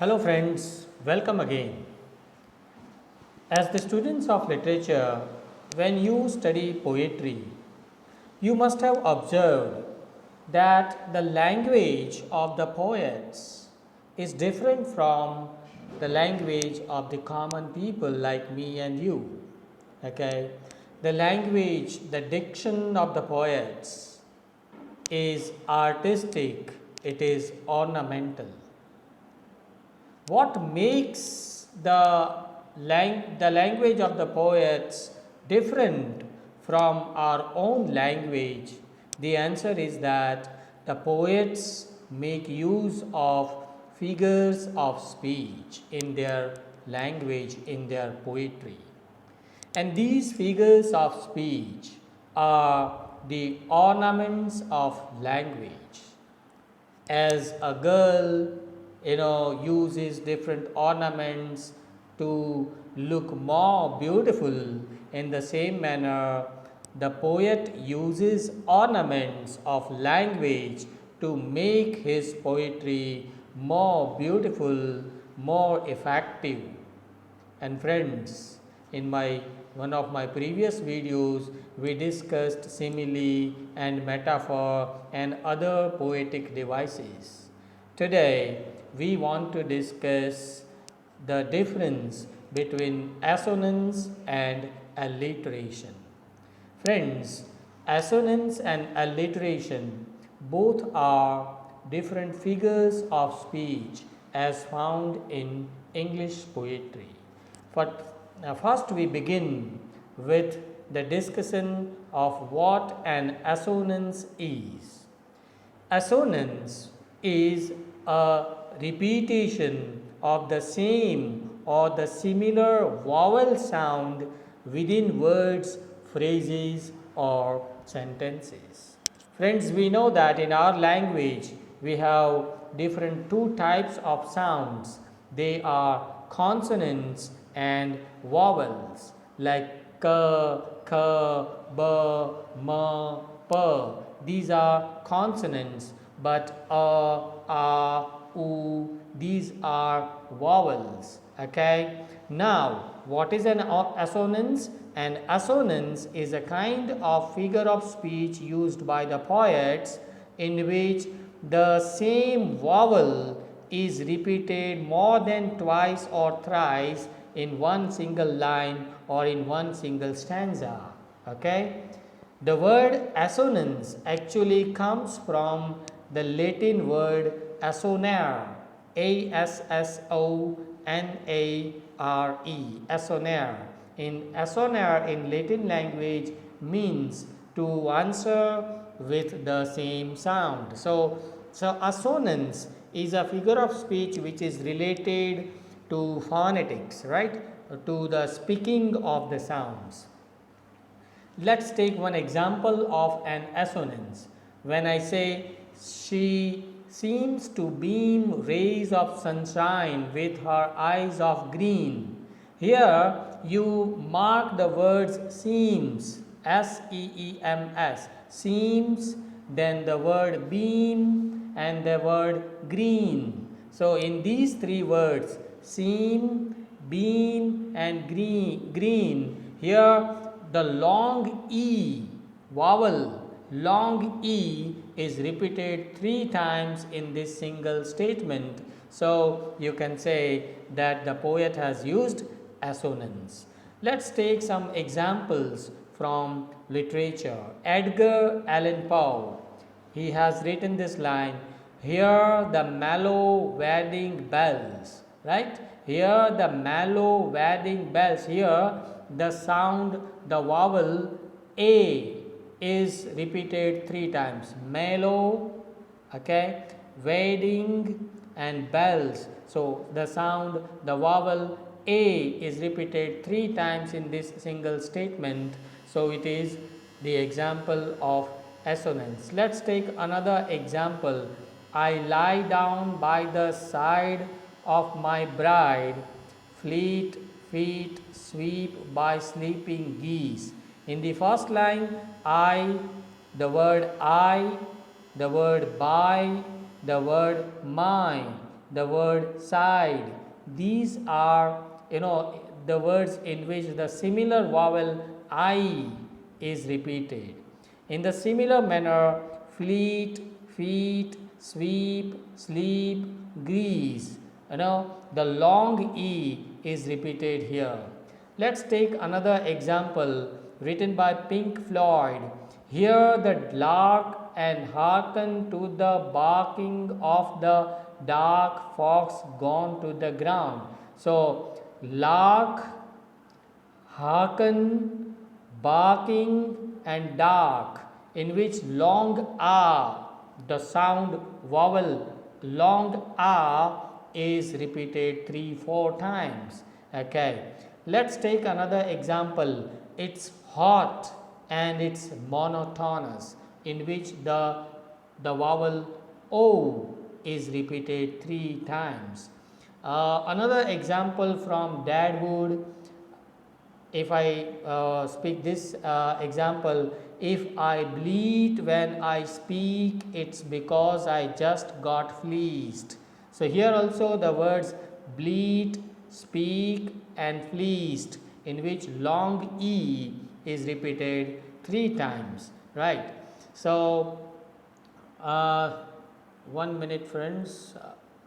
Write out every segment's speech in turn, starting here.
Hello friends, welcome again. As the students of literature, when you study poetry, you must have observed that the language of the poets is different from the language of the common people like me and you. Okay, the language, the diction of the poets is artistic, it is ornamental. What makes the language of the poets different from our own language? The answer is that the poets make use of figures of speech in their language, in their poetry. And these figures of speech are the ornaments of language. As a girl uses different ornaments to look more beautiful, in the same manner the poet uses ornaments of language to make his poetry more beautiful, more effective. And friends, in my one of my previous videos, we discussed simile and metaphor and other poetic devices. Today, we want to discuss the difference between assonance and alliteration. Friends, assonance and alliteration both are different figures of speech as found in English poetry. But first we begin with the discussion of what an assonance is. Assonance is a repetition of the same or the similar vowel sound within words, phrases, or sentences. Friends, we know that in our language we have different two types of sounds. They are consonants and vowels like k, k, b, m, p. These are consonants, but a, u, these are vowels. Okay. Now, what is an assonance? An assonance is a kind of figure of speech used by the poets in which the same vowel is repeated more than twice or thrice in one single line or in one single stanza. Okay. The word assonance actually comes from the Latin word assonare, assonare, assonare. In assonare in Latin language means to answer with the same sound. So assonance is a figure of speech which is related to phonetics, right? To the speaking of the sounds. Let's take one example of an assonance. When I say, she seems to beam rays of sunshine with her eyes of green. Here you mark the words seems, seems, seems, then the word beam and the word green. So in these three words, seam, beam and green, here the long E vowel, long E is repeated 3 times in this single statement. So you can say that the poet has used assonance. Let's take some examples from literature. Edgar Allan Poe, he has written this line, hear the mellow wedding bells, right? Hear the mellow wedding bells. Here the sound, the vowel A is repeated 3 times. Mellow, okay, wedding and bells. So the sound, the vowel A is repeated 3 times in this single statement. So it is the example of assonance. Let's take another example. I lie down by the side of my bride, fleet feet sweep by sleeping geese. In the first line, I, the word I, the word by, the word my. the word side. These are, the words in which the similar vowel I is repeated. In the similar manner, fleet, feet, sweep, sleep, grease. The long E is repeated here. Let's take another example written by Pink Floyd. Hear the lark and hearken to the barking of the dark fox gone to the ground. So, lark, hearken, barking, and dark, in which long R, the sound vowel long R, is repeated 3-4 times. Okay, let's take another example. It's hot and it's monotonous, in which the vowel O is repeated 3 times. Another example from Dadwood, if I speak this example, if I bleat when I speak, it's because I just got fleeced. So here also the words bleat, speak, and fleeced, in which long E is repeated 3 times, right? So, 1 minute, friends.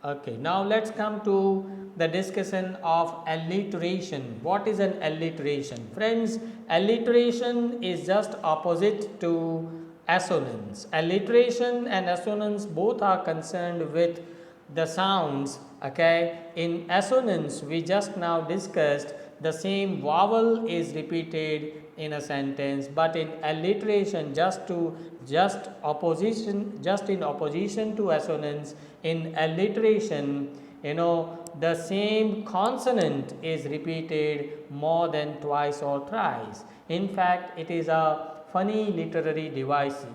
Okay, now let's come to the discussion of alliteration. What is an alliteration? Friends, alliteration is just opposite to assonance. Alliteration and assonance both are concerned with the sounds. Okay, in assonance we just now discussed the same vowel is repeated in a sentence, but in alliteration, just in opposition to assonance, in alliteration, the same consonant is repeated more than twice or thrice. In fact, it is a funny literary device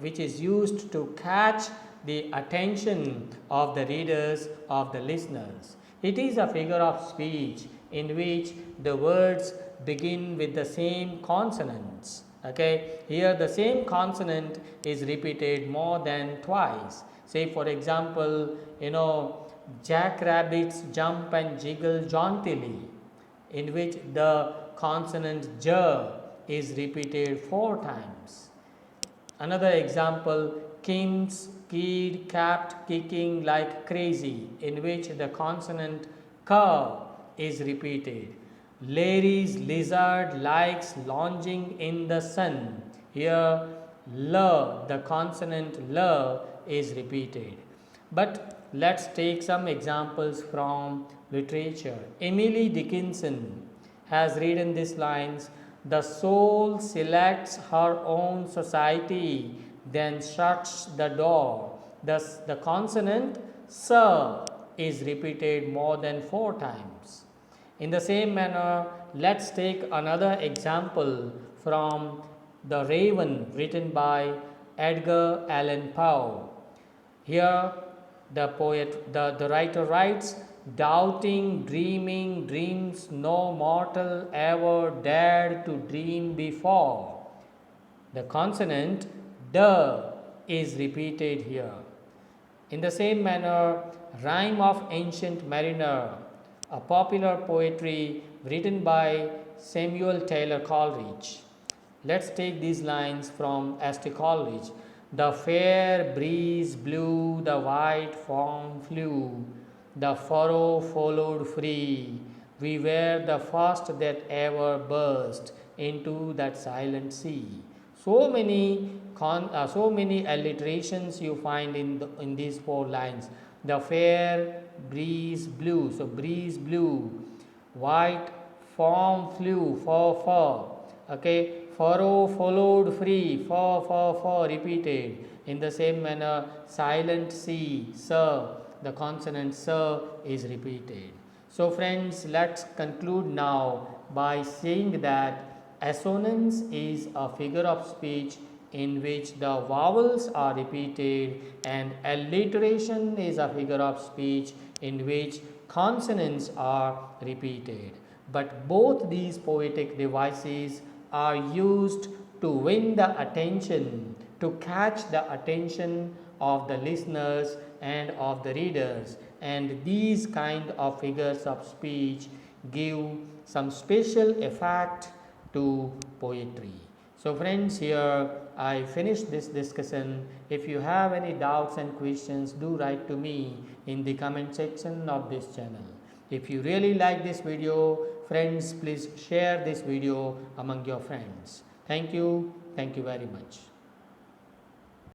which is used to catch the attention of the readers, of the listeners. It is a figure of speech in which the words begin with the same consonants. Okay, here the same consonant is repeated more than twice. Say for example, jackrabbits jump and jiggle jauntily, in which the consonant J is repeated 4 times. Another example, kings kid capped kicking like crazy, in which the consonant K is repeated. Larry's lizard likes lounging in the sun. Here L, the consonant L is repeated. But let's take some examples from literature. Emily Dickinson has written these lines: the soul selects her own society, then shuts the door. Thus, the consonant S is repeated more than 4 times. In the same manner, let's take another example from The Raven, written by Edgar Allan Poe. Here, the writer writes, doubting, dreaming dreams no mortal ever dared to dream before. The consonant D is repeated here. In the same manner, Rhyme of Ancient Mariner, a popular poetry written by Samuel Taylor Coleridge. Let's take these lines from S.T. Coleridge. The fair breeze blew, the white foam flew, the furrow followed free. We were the first that ever burst into that silent sea. So many alliterations you find in these 4 lines. The fair breeze blew, so breeze blew. White foam flew, fur. Okay, furrow followed free, fur, repeated. In the same manner, silent sea, sir, the consonant sir is repeated. So friends, let's conclude now by saying that assonance is a figure of speech in which the vowels are repeated, and alliteration is a figure of speech in which consonants are repeated. But both these poetic devices are used to win the attention, to catch the attention of the listeners and of the readers, and these kind of figures of speech give some special effect to poetry. So friends, here I finished this discussion. If you have any doubts and questions, do write to me in the comment section of this channel. If you really like this video, friends, please share this video among your friends. Thank you very much.